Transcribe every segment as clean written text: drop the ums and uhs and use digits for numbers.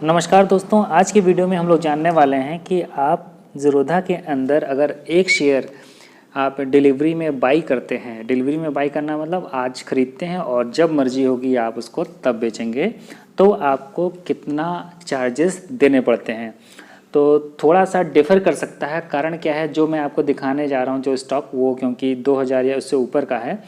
नमस्कार दोस्तों, आज की वीडियो में हम लोग जानने वाले हैं कि आप ज़ीरोधा के अंदर अगर एक शेयर आप डिलीवरी में बाई करते हैं, डिलीवरी में बाई करना मतलब आज ख़रीदते हैं और जब मर्ज़ी होगी आप उसको तब बेचेंगे, तो आपको कितना चार्जेस देने पड़ते हैं। तो थोड़ा सा डिफ़र कर सकता है। कारण क्या है, जो मैं आपको दिखाने जा रहा हूँ जो स्टॉक, वो क्योंकि 2000 या उससे ऊपर का है,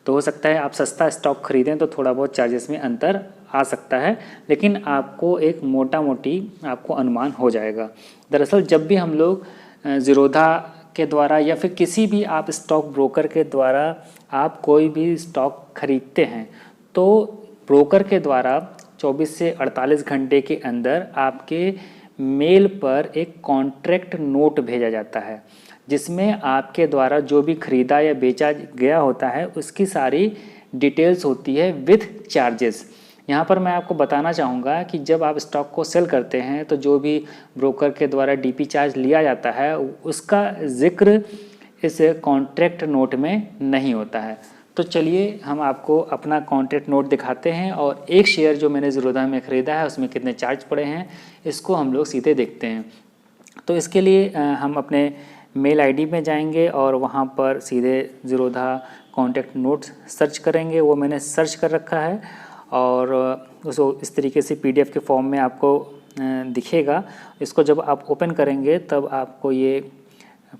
तो हो सकता है आप सस्ता स्टॉक खरीदें तो थोड़ा बहुत चार्जेस में अंतर आ सकता है, लेकिन आपको एक मोटा मोटी आपको अनुमान हो जाएगा। दरअसल जब भी हम लोग ज़ीरोधा के द्वारा या फिर किसी भी आप स्टॉक ब्रोकर के द्वारा आप कोई भी स्टॉक खरीदते हैं, तो ब्रोकर के द्वारा 24 से 48 घंटे के अंदर आपके मेल पर एक कॉन्ट्रैक्ट नोट भेजा जाता है, जिसमें आपके द्वारा जो भी खरीदा या बेचा गया होता है उसकी सारी डिटेल्स होती है विथ चार्जेस। यहाँ पर मैं आपको बताना चाहूँगा कि जब आप स्टॉक को सेल करते हैं तो जो भी ब्रोकर के द्वारा डीपी चार्ज लिया जाता है उसका ज़िक्र इस कॉन्ट्रैक्ट नोट में नहीं होता है। तो चलिए हम आपको अपना कॉन्ट्रैक्ट नोट दिखाते हैं और एक शेयर जो मैंने ज़ीरोधा में ख़रीदा है उसमें कितने चार्ज पड़े हैं इसको हम लोग सीधे देखते हैं। तो इसके लिए हम अपने मेल आईडी में जाएंगे और वहाँ पर सीधे ज़ीरोधा कॉन्टैक्ट नोट्स सर्च करेंगे। वो मैंने सर्च कर रखा है और उसको इस तरीके से पीडीएफ के फॉर्म में आपको दिखेगा। इसको जब आप ओपन करेंगे तब आपको ये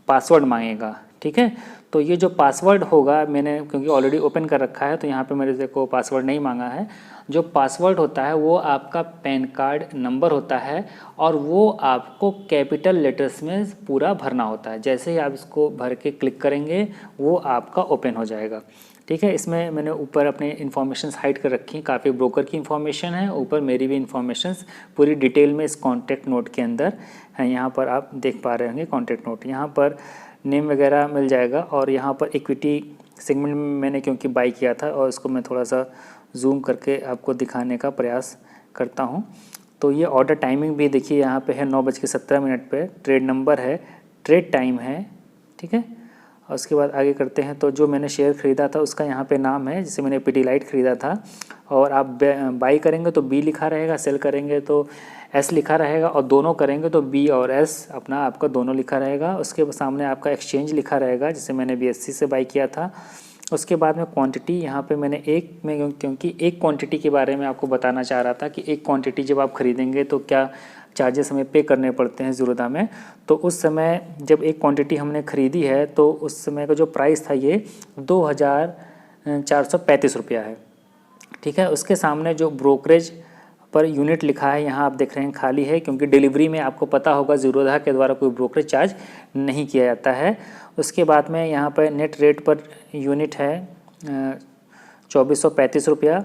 पासवर्ड मांगेगा, ठीक है। तो ये जो पासवर्ड होगा, मैंने क्योंकि ऑलरेडी ओपन कर रखा है तो यहाँ पे मेरे को पासवर्ड नहीं मांगा है। जो पासवर्ड होता है वो आपका पैन कार्ड नंबर होता है और वो आपको कैपिटल लेटर्स में पूरा भरना होता है। जैसे ही आप इसको भर के क्लिक करेंगे वो आपका ओपन हो जाएगा, ठीक है। इसमें मैंने ऊपर अपने इन्फॉर्मेशंस हाइड कर रखी हैं, काफ़ी ब्रोकर की इन्फॉर्मेशन है, ऊपर मेरी भी इन्फॉर्मेशंस पूरी डिटेल में इस कॉन्टैक्ट नोट के अंदर है। यहाँ पर आप देख पा रहे होंगे कॉन्टैक्ट नोट, यहाँ पर नेम वगैरह मिल जाएगा और यहाँ पर इक्विटी सेगमेंट में मैंने क्योंकि बाई किया था और इसको मैं थोड़ा सा जूम करके आपको दिखाने का प्रयास करता हूँ। तो ये ऑर्डर टाइमिंग भी देखिए यहाँ पे है 9:17 पे, ट्रेड नंबर है, ट्रेड टाइम है, ठीक है। और उसके बाद आगे करते हैं तो जो मैंने शेयर ख़रीदा था उसका यहाँ पे नाम है, जिसे मैंने पिडीलाइट ख़रीदा था। और आप बाई करेंगे तो बी लिखा रहेगा, सेल करेंगे तो एस लिखा रहेगा और दोनों करेंगे तो बी और एस अपना आपका दोनों लिखा रहेगा। उसके सामने आपका एक्सचेंज लिखा रहेगा, जिसे मैंने बीएससी से बाई किया था। उसके बाद में क्वांटिटी, यहाँ पे मैंने एक में, क्योंकि एक क्वांटिटी के बारे में आपको बताना चाह रहा था कि एक क्वांटिटी जब आप ख़रीदेंगे तो क्या चार्जेस हमें पे करने पड़ते हैं ज़ीरोधा में। तो उस समय जब एक क्वांटिटी हमने ख़रीदी है तो उस समय का जो प्राइस था ये 2435 रुपया है, ठीक है। उसके सामने जो ब्रोकरेज पर यूनिट लिखा है यहाँ आप देख रहे हैं खाली है, क्योंकि डिलीवरी में आपको पता होगा ज़ीरोधा के द्वारा कोई ब्रोकरेज चार्ज नहीं किया जाता है। उसके बाद में यहाँ पर नेट रेट पर यूनिट है 2435 रुपया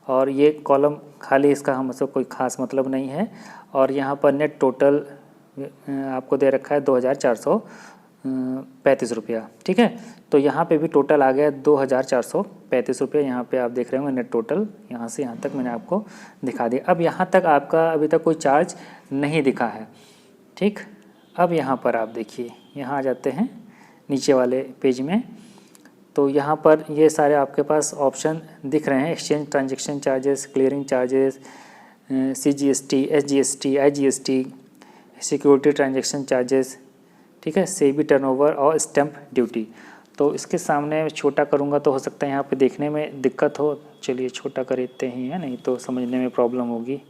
और ये कॉलम खाली, इसका हम सब कोई ख़ास मतलब नहीं है। और यहाँ पर नेट टोटल आपको दे रखा है 2435 रुपया, ठीक है। तो यहाँ पे भी टोटल आ गया 2435 रुपये। यहाँ पे आप देख रहे होंगे नेट टोटल, यहाँ से यहाँ तक मैंने आपको दिखा दिया। अब यहाँ तक आपका अभी तक कोई चार्ज नहीं दिखा है, ठीक। अब यहाँ पर आप देखिए, यहाँ आ जाते हैं नीचे वाले पेज में, तो यहाँ पर ये सारे आपके पास ऑप्शन दिख रहे हैं। Exchange transaction charges, clearing charges, CGST, SGST, IGST, security transaction charges, ठीक है, सेबी टर्नओवर और स्टैम्प ड्यूटी। तो इसके सामने छोटा करूँगा तो हो सकता है यहाँ पे देखने में दिक्कत हो। चलिए छोटा कर देते ही हैं, नहीं तो समझने में प्रॉब्लम होगी।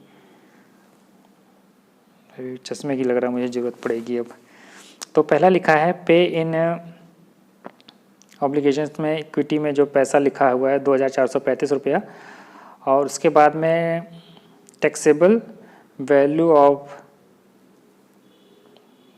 चश्मे की लग रहा है मुझे ज़रूरत पड़ेगी अब। तो पहला लिखा है पे इन ऑब्लिगेशंस में इक्विटी में जो पैसा लिखा हुआ है 2435 रुपया। और उसके बाद में टैक्सेबल वैल्यू ऑफ,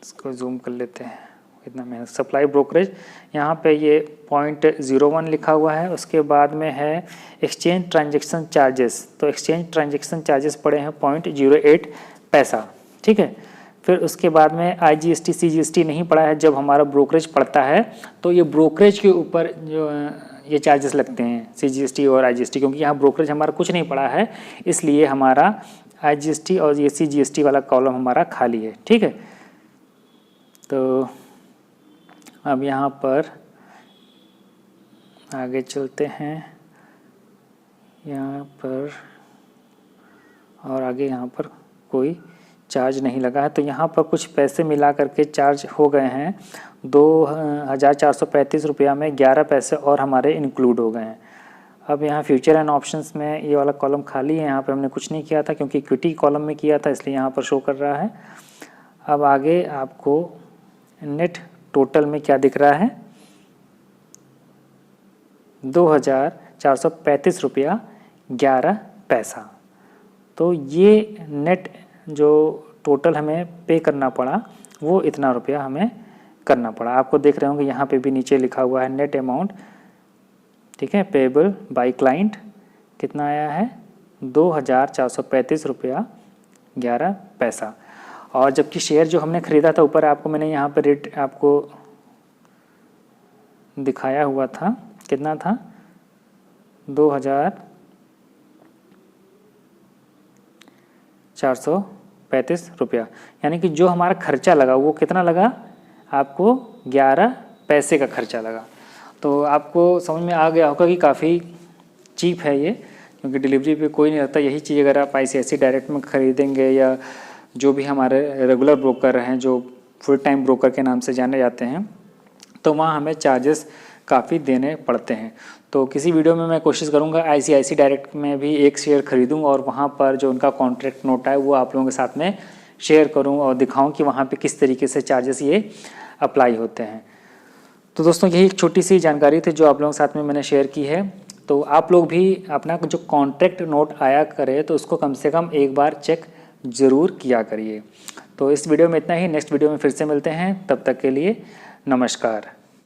इसको जूम कर लेते हैं, इतना मेहनत, सप्लाई ब्रोकरेज, यहाँ पे ये 0.01 लिखा हुआ है। उसके बाद में है एक्सचेंज ट्रांजेक्शन चार्जेस, तो एक्सचेंज ट्रांजेक्शन चार्जेस पड़े हैं 0.08 पैसा, ठीक है। फिर उसके बाद में IGST CGST नहीं पड़ा है। जब हमारा ब्रोकरेज पड़ता है तो ये ब्रोकरेज के ऊपर जो ये चार्जेस लगते हैं CGST और IGST, क्योंकि यहाँ ब्रोकरेज हमारा कुछ नहीं पड़ा है इसलिए हमारा IGST और ये CGST वाला कॉलम हमारा खाली है, ठीक है। तो अब यहाँ पर आगे चलते हैं, यहाँ पर और आगे यहाँ पर कोई चार्ज नहीं लगा है। तो यहाँ पर कुछ पैसे मिला करके चार्ज हो गए हैं 2435 रुपया में 11 पैसे और हमारे इंक्लूड हो गए हैं। अब यहाँ फ्यूचर एंड ऑप्शंस में ये वाला कॉलम खाली है, यहाँ पे हमने कुछ नहीं किया था क्योंकि इक्विटी कॉलम में किया था, इसलिए यहाँ पर शो कर रहा है। अब आगे आपको नेट टोटल में क्या दिख रहा है, 2435 रुपया 11 पैसा। तो ये नेट जो टोटल हमें पे करना पड़ा वो इतना रुपया हमें करना पड़ा। आपको देख रहे होंगे यहाँ पे भी नीचे लिखा हुआ है नेट अमाउंट, ठीक है, पेबल बाय क्लाइंट कितना आया है 2435 रुपया 11 पैसा। और जबकि शेयर जो हमने ख़रीदा था, ऊपर आपको मैंने यहाँ पर रेट आपको दिखाया हुआ था, कितना था 2435 रुपया, यानी कि जो हमारा खर्चा लगा वो कितना लगा, आपको 11 पैसे का खर्चा लगा। तो आपको समझ में आ गया होगा कि काफ़ी चीप है ये, क्योंकि डिलीवरी पे कोई नहीं रहता। यही चीज़ अगर आप ICICI डायरेक्ट में ख़रीदेंगे या जो भी हमारे रेगुलर ब्रोकर हैं जो फुल टाइम ब्रोकर के नाम से जाने जाते हैं, तो वहाँ हमें चार्जेस काफ़ी देने पड़ते हैं। तो किसी वीडियो में मैं कोशिश करूँगा ICICI डायरेक्ट में भी एक शेयर ख़रीदूँ और वहाँ पर जो उनका कॉन्ट्रैक्ट नोट है वो आप लोगों के साथ में शेयर करूँ और दिखाऊँ कि वहाँ पे किस तरीके से चार्जेस ये अप्लाई होते हैं। तो दोस्तों यही एक छोटी सी जानकारी थी जो आप लोगों के साथ में मैंने शेयर की है। तो आप लोग भी अपना जो कॉन्ट्रैक्ट नोट आया करे तो उसको कम से कम एक बार चेक ज़रूर किया करिए। तो इस वीडियो में इतना ही, नेक्स्ट वीडियो में फिर से मिलते हैं, तब तक के लिए नमस्कार।